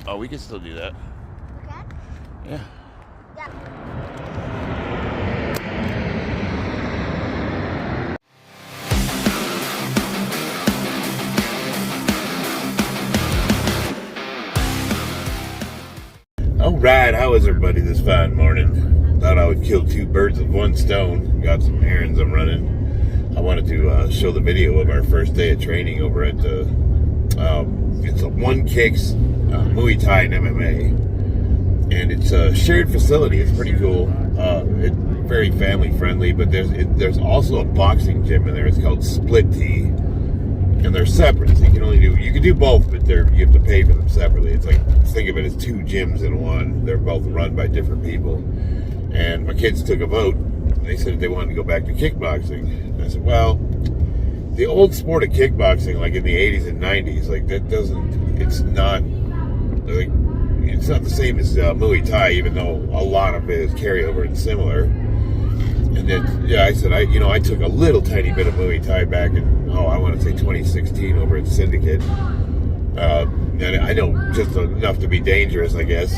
Oh, we can still do that. Okay? Yeah. Yeah. All right, how is everybody this fine morning? Thought I would kill two birds with one stone. Got some errands I'm running. I wanted to show the video of our first day of training over at it's a One Kicks Muay Thai and MMA, and it's a shared facility. It's pretty cool. It's very family friendly, but there's also a boxing gym in there. It's called Split T, and they're separate. So you can do both, but you have to pay for them separately. It's like, think of it as two gyms in one. They're both run by different people. And my kids took a vote. They said they wanted to go back to kickboxing. And I said, well, the old sport of kickboxing, like in the 80s and 90s, like it's not the same as Muay Thai, even though a lot of it is carryover and similar. And then, I said, I took a little tiny bit of Muay Thai back in, I want to say 2016 over at Syndicate. And I know just enough to be dangerous, I guess.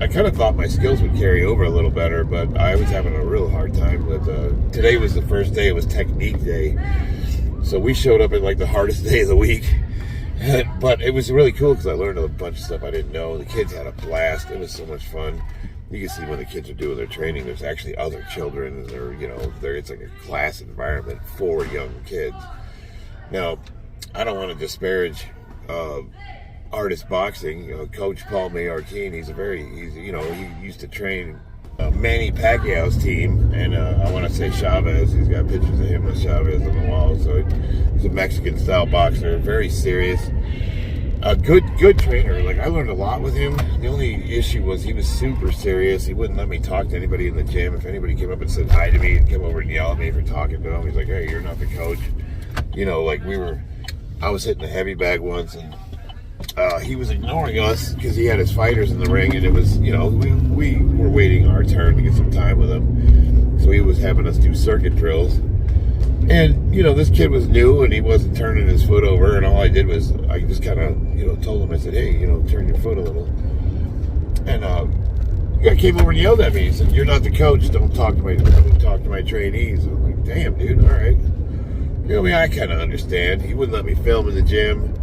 I kind of thought my skills would carry over a little better, but I was having a real hard time. But today was the first day. It was technique day. So we showed up at like the hardest day of the week. But it was really cool because I learned a bunch of stuff I didn't know. The kids had a blast. It was so much fun. You can see when the kids are doing their training, there's actually other children, and it's like a class environment for young kids. Now, I don't want to disparage artist boxing. Coach Paul Mayorkin, he used to train Manny Pacquiao's team, and I want to say Chavez. He's got pictures of him with Chavez on the wall. So he's a Mexican-style boxer, very serious. A good trainer. Like, I learned a lot with him. The only issue was he was super serious. He wouldn't let me talk to anybody in the gym. If anybody came up and said hi to me and came over and yelled at me for talking to him, he's like, "Hey, you're not the coach." I was hitting a heavy bag once, and he was ignoring us because he had his fighters in the ring, and it was, we were waiting our turn to get some time with him. So he was having us do circuit drills. And, this kid was new, and he wasn't turning his foot over, and all I did was, I just kind of, told him, I said, "Hey, turn your foot a little." And the guy came over and yelled at me. He said, "You're not the coach, don't talk to my trainees." I'm like, "Damn, dude, all right." I kind of understand. He wouldn't let me film in the gym.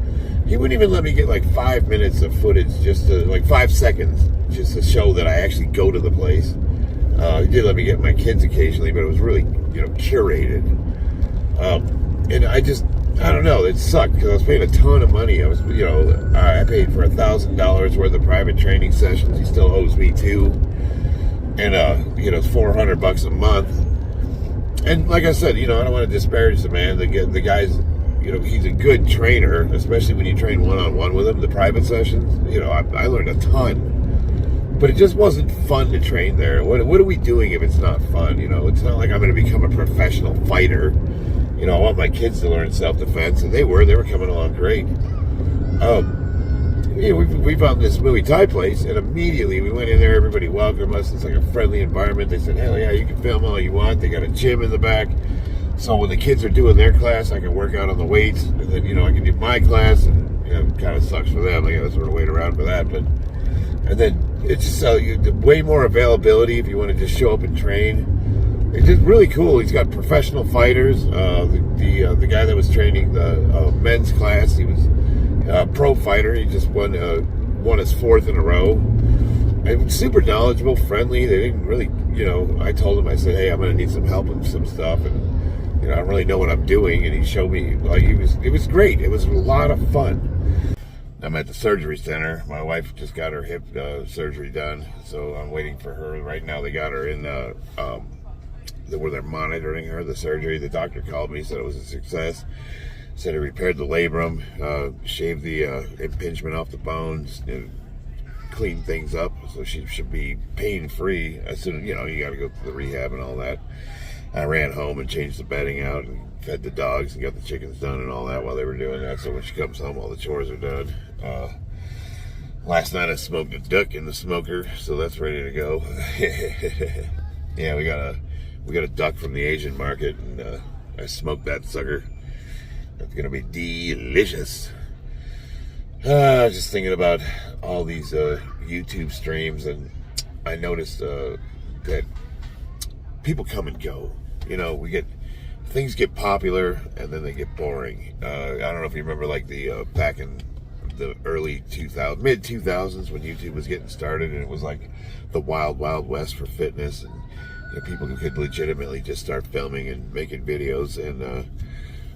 He wouldn't even let me get like 5 minutes of footage, like 5 seconds, just to show that I actually go to the place. He did let me get my kids occasionally, but it was really, curated. And I don't know, it sucked because I was paying a ton of money. I paid for $1,000 worth of private training sessions. He still owes me $2. And, it's $400 a month. And like I said, I don't want to disparage the man. The guy's, he's a good trainer, especially when you train one-on-one with him. The private sessions, I learned a ton. But it just wasn't fun to train there. What are we doing if it's not fun? It's not like I'm going to become a professional fighter. I want my kids to learn self-defense, and they were coming along great. We found this Muay Thai place, and immediately we went in there. Everybody welcomed us. It's like a friendly environment. They said, "Hell yeah, you can film all you want." They got a gym in the back. So when the kids are doing their class, I can work out on the weights, and then, I can do my class, and it kind of sucks for them. I got to sort of wait around for that. And then it's just way more availability if you want to just show up and train. It's just really cool. He's got professional fighters. The guy that was training the men's class, he was a pro fighter. He just won his 4th in a row. And super knowledgeable, friendly. They didn't really, I told him, I said, "Hey, I'm going to need some help with some stuff, and I don't really know what I'm doing." And he showed me. It was great. It was a lot of fun. I'm at the surgery center. My wife just got her hip surgery done, so I'm waiting for her. Right now, they got her in where they're monitoring her, the surgery. The doctor called me, said it was a success. Said he repaired the labrum, shaved the impingement off the bones, cleaned things up, so she should be pain-free. As soon as, you got to go through the rehab and all that. I ran home and changed the bedding out and fed the dogs and got the chickens done and all that while they were doing that. So when she comes home, all the chores are done. Last night I smoked a duck in the smoker, so that's ready to go. Yeah, we got a duck from the Asian market, and I smoked that sucker. It's going to be delicious. Just thinking about all these YouTube streams, and I noticed that people come and go. You know, things get popular and then they get boring. I don't know if you remember, like the back in the early mid 2000s when YouTube was getting started, and it was like the wild west for fitness, and people who could legitimately just start filming and making videos, and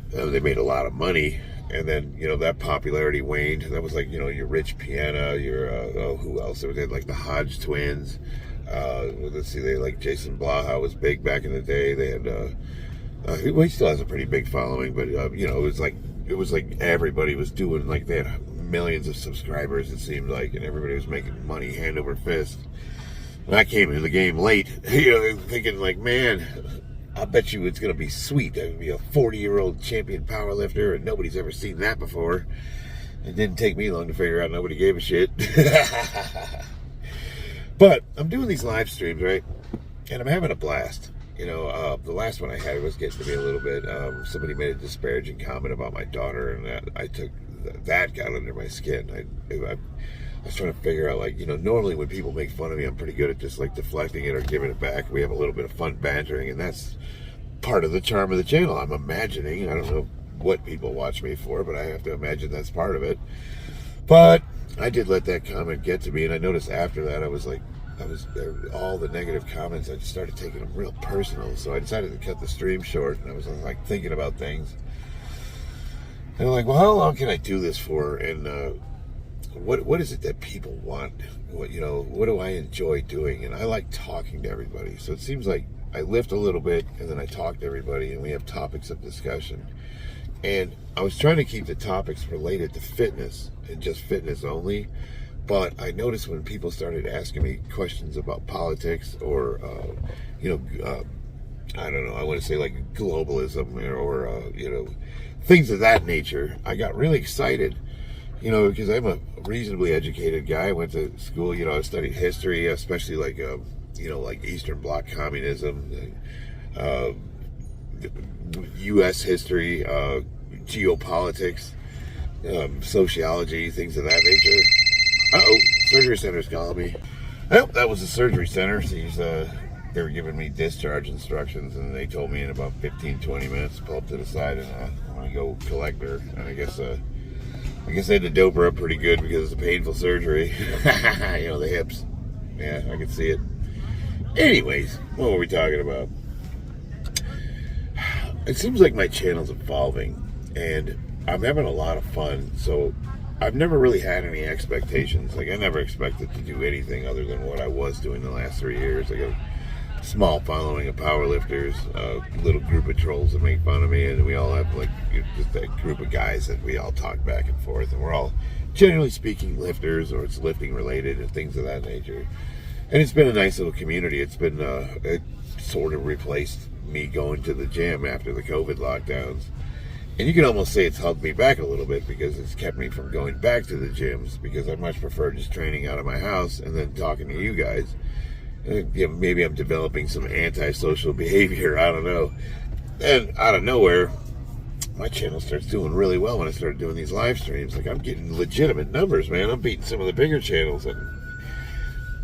they made a lot of money. And then, that popularity waned. That was like, your Rich Piana, who else? They had like the Hodge twins. Let's see, they like Jason Blaha was big back in the day. They had, he still has a pretty big following, but, it was like everybody was doing, like they had millions of subscribers, it seemed like, and everybody was making money hand over fist. And I came into the game late, thinking like, man, I bet you it's going to be sweet. I'm going to be a 40-year-old champion powerlifter, and nobody's ever seen that before. It didn't take me long to figure out nobody gave a shit. But I'm doing these live streams, right? And I'm having a blast. The last one I had was getting to be a little bit, somebody made a disparaging comment about my daughter, and that got under my skin. I was trying to figure out, like, normally when people make fun of me, I'm pretty good at just, like, deflecting it or giving it back. We have a little bit of fun bantering, and that's part of the charm of the channel. I'm imagining. I don't know what people watch me for, but I have to imagine that's part of it. But I did let that comment get to me, and I noticed after that all the negative comments, I just started taking them real personal. So I decided to cut the stream short, and I was, like, thinking about things. And I'm like, well, how long can I do this for? And, what is it that people want? What do I enjoy doing? And I like talking to everybody. So it seems like I lift a little bit and then I talk to everybody and we have topics of discussion. And I was trying to keep the topics related to fitness and just fitness only. But I noticed when people started asking me questions about politics or, I don't know, I want to say like globalism or things of that nature, I got really excited. Because I'm a reasonably educated guy. I went to school, I studied history, especially like, like Eastern Bloc communism, U.S. history, geopolitics, sociology, things of that nature. Uh-oh, surgery center's calling me. Well, that was the surgery center. They were giving me discharge instructions, and they told me in about 15, 20 minutes to pull up to the side, and I'm going to go collect her. And I guess I had to dope her up pretty good because it's a painful surgery. The hips. Yeah, I can see it. Anyways, what were we talking about? It seems like my channel's evolving, and I'm having a lot of fun. So I've never really had any expectations. Like, I never expected to do anything other than what I was doing the last 3 years. I got a small following of powerlifters, a little group of trolls that make fun of me, and we all have, like, just that group of guys that we all talk back and forth, and we're all, generally speaking, lifters, or it's lifting related and things of that nature. And it's been a nice little community. It's been, it sort of replaced me going to the gym after the COVID lockdowns. And you can almost say it's held me back a little bit because it's kept me from going back to the gyms, because I much prefer just training out of my house and then talking to you guys. Maybe I'm developing some antisocial behavior, I don't know. And out of nowhere, my channel starts doing really well when I started doing these live streams. Like, I'm getting legitimate numbers, man. I'm beating some of the bigger channels, and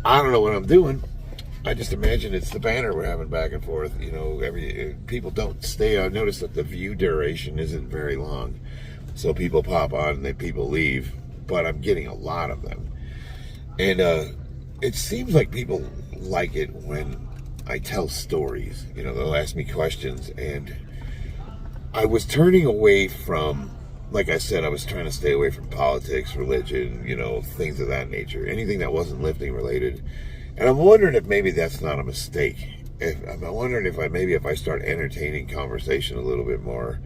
I don't know what I'm doing. I just imagine it's the banner we're having back and forth. People don't stay on. Notice that the view duration isn't very long. So people pop on and then people leave. But I'm getting a lot of them. And it seems like people like it when I tell stories. They'll ask me questions. And I was turning away from, like I said, I was trying to stay away from politics, religion, things of that nature. Anything that wasn't lifting related. And I'm wondering if maybe that's not a mistake. I'm wondering if I start entertaining conversation a little bit more.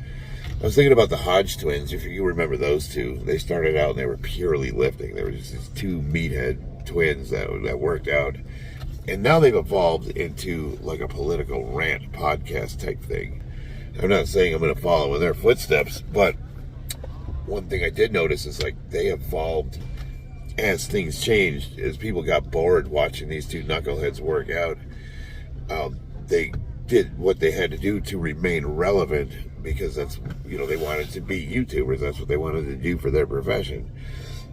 I was thinking about the Hodge twins. If you remember those two, they started out and they were purely lifting. They were just these two meathead twins that worked out. And now they've evolved into like a political rant podcast type thing. I'm not saying I'm going to follow in their footsteps, but one thing I did notice is like they evolved as things changed, as people got bored watching these two knuckleheads work out. They did what they had to do to remain relevant, because that's, they wanted to be YouTubers. That's what they wanted to do for their profession.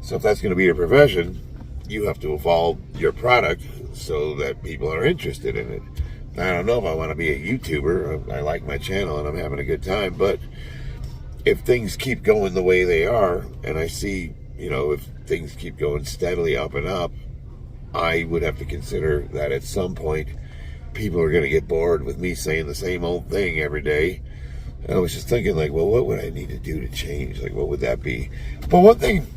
So if that's going to be your profession, you have to evolve your product so that people are interested in it. I don't know if I want to be a YouTuber. I like my channel and I'm having a good time, but if things keep going the way they are, and I see, if things keep going steadily up and up, I would have to consider that at some point people are going to get bored with me saying the same old thing every day. And I was just thinking, like, well, what would I need to do to change? Like, what would that be? But one thing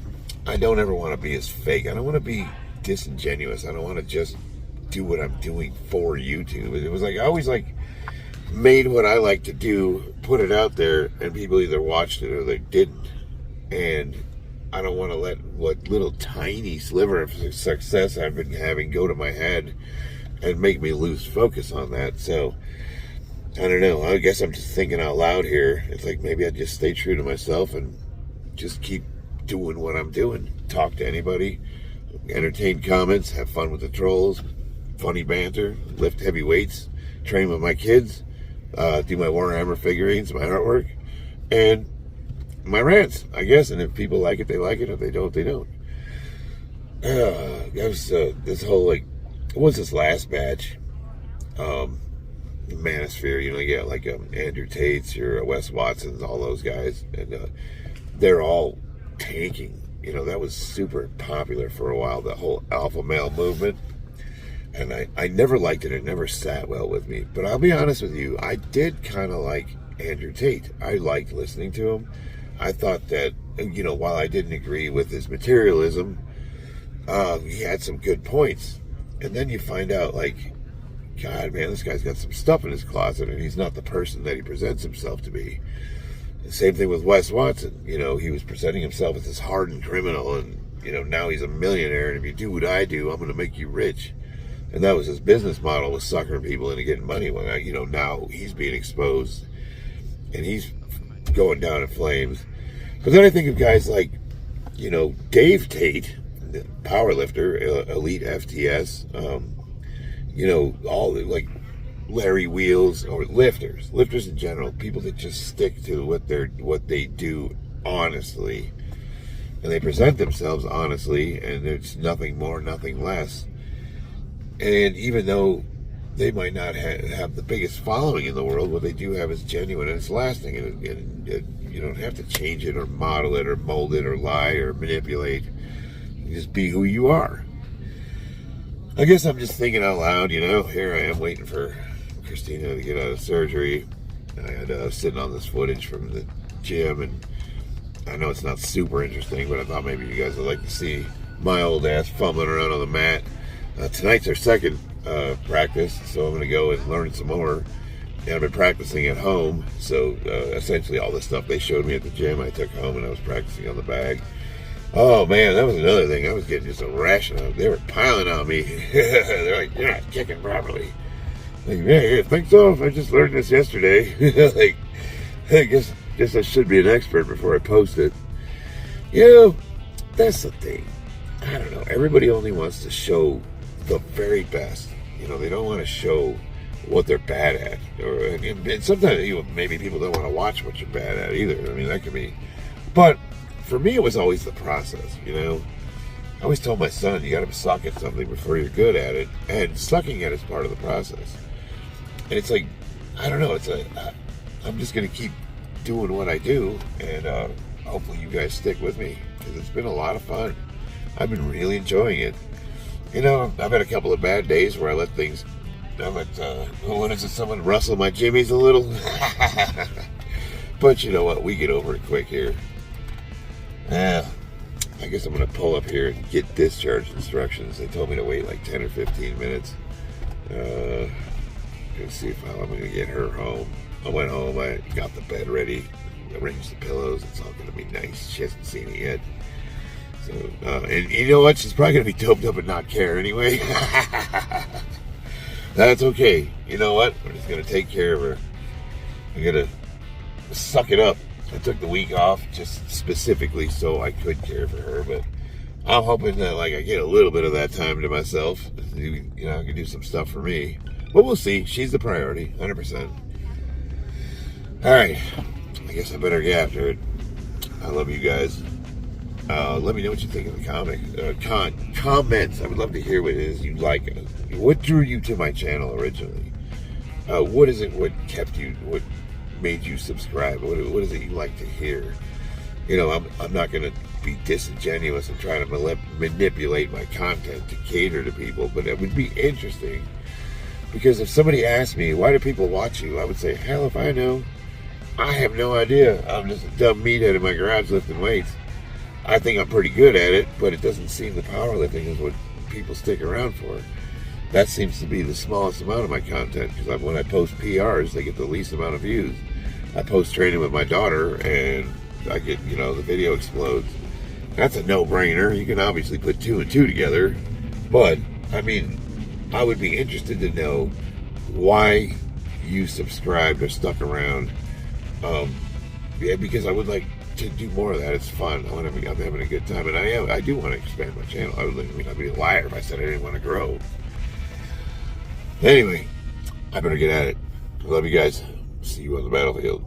I don't ever want to be is fake. I don't want to be disingenuous. I don't want to just do what I'm doing for YouTube. It was like, I always made what I like to do, put it out there, and people either watched it or they didn't. And I don't want to let what little tiny sliver of success I've been having go to my head and make me lose focus on that. So I don't know. I guess I'm just thinking out loud here. It's like maybe I just stay true to myself and just keep doing what I'm doing. Talk to anybody, entertain comments, have fun with the trolls, funny banter, lift heavy weights, train with my kids, do my Warhammer figurines, my artwork, and my rants, I guess. And if people like it, they like it. If they don't, they don't. That was this whole, what's this last batch? Manosphere, you got Andrew Tate's, your Wes Watson's, all those guys, and they're all tanking. That was super popular for a while, the whole alpha male movement. And I never liked it. It never sat well with me. But I'll be honest with you, I did kind of like Andrew Tate. I liked listening to him. I thought that, while I didn't agree with his materialism, he had some good points. And then you find out, God, man, this guy's got some stuff in his closet, and he's not the person that he presents himself to be. The same thing with Wes Watson. He was presenting himself as this hardened criminal, and, now he's a millionaire, and if you do what I do, I'm going to make you rich. And that was his business model, was suckering people into getting money. When now he's being exposed, and he's going down in flames. But then I think of guys like, Dave Tate, the power lifter, elite FTS, all Larry Wheels, or lifters in general, people that just stick to what they do honestly, and they present themselves honestly, and it's nothing more, nothing less. And even though they might not have the biggest following in the world, what they do have is genuine and it's lasting, and you don't have to change it or model it or mold it or lie or manipulate. You just be who you are. I guess I'm just thinking out loud, here I am waiting for Christina to get out of surgery. I had sitting on this footage from the gym, and I know it's not super interesting, but I thought maybe you guys would like to see my old ass fumbling around on the mat. Tonight's our second practice, so I'm going to go and learn some more. And I've been practicing at home, so essentially all the stuff they showed me at the gym I took home, and I was practicing on the bag. Oh man, that was another thing. I was getting just a ration of. They were piling on me. They're like, "You're not kicking properly." Yeah, I think so. I just learned this yesterday. I guess I should be an expert before I post it. That's the thing. I don't know. Everybody only wants to show the very best. They don't want to show what they're bad at. And sometimes maybe people don't want to watch what you're bad at either. I mean, that could be. But for me, it was always the process, I always told my son, you got to suck at something before you're good at it. And sucking at it is part of the process. And it's like, I don't know, I'm just going to keep doing what I do. And hopefully you guys stick with me, because it's been a lot of fun. I've been really enjoying it. I've had a couple of bad days where I let someone rustle my jimmies a little. But you know what? We get over it quick here. I guess I'm going to pull up here and get discharge instructions. They told me to wait 10 or 15 minutes. Gonna see if I'm going to get her home. I went home. I got the bed ready. Arranged the pillows. It's all going to be nice. She hasn't seen it yet. So, and you know what? She's probably going to be doped up and not care anyway. That's okay. You know what? We're just going to take care of her. We're going to suck it up. I took the week off just specifically so I could care for her, but I'm hoping that I get a little bit of that time to myself. I can do some stuff for me. But we'll see. She's the priority, 100%. All right. guess I better get after it. I love you guys. Let me know what you think in the comments. I would love to hear what it is you like. What drew you to my channel originally? What is it? What kept you? What made you subscribe? What is it you like to hear? You know, I'm not going to be disingenuous and try to manipulate my content to cater to people, but it would be interesting, because if somebody asked me, why do people watch you? I would say, hell if I know. I have no idea. I'm just a dumb meathead in my garage lifting weights. I think I'm pretty good at it, but it doesn't seem the powerlifting is what people stick around for. That seems to be the smallest amount of my content, because when I post PRs, they get the least amount of views. I post training with my daughter, and I get, you know, the video explodes. That's a no-brainer. You can obviously put 2 and 2 together, but, I mean, I would be interested to know why you subscribed or stuck around. Yeah, because I would like to do more of that. It's fun. I'm having a good time, and I do want to expand my channel. I'd be a liar if I said I didn't want to grow. Anyway, I better get at it. I love you guys. See you on the battlefield.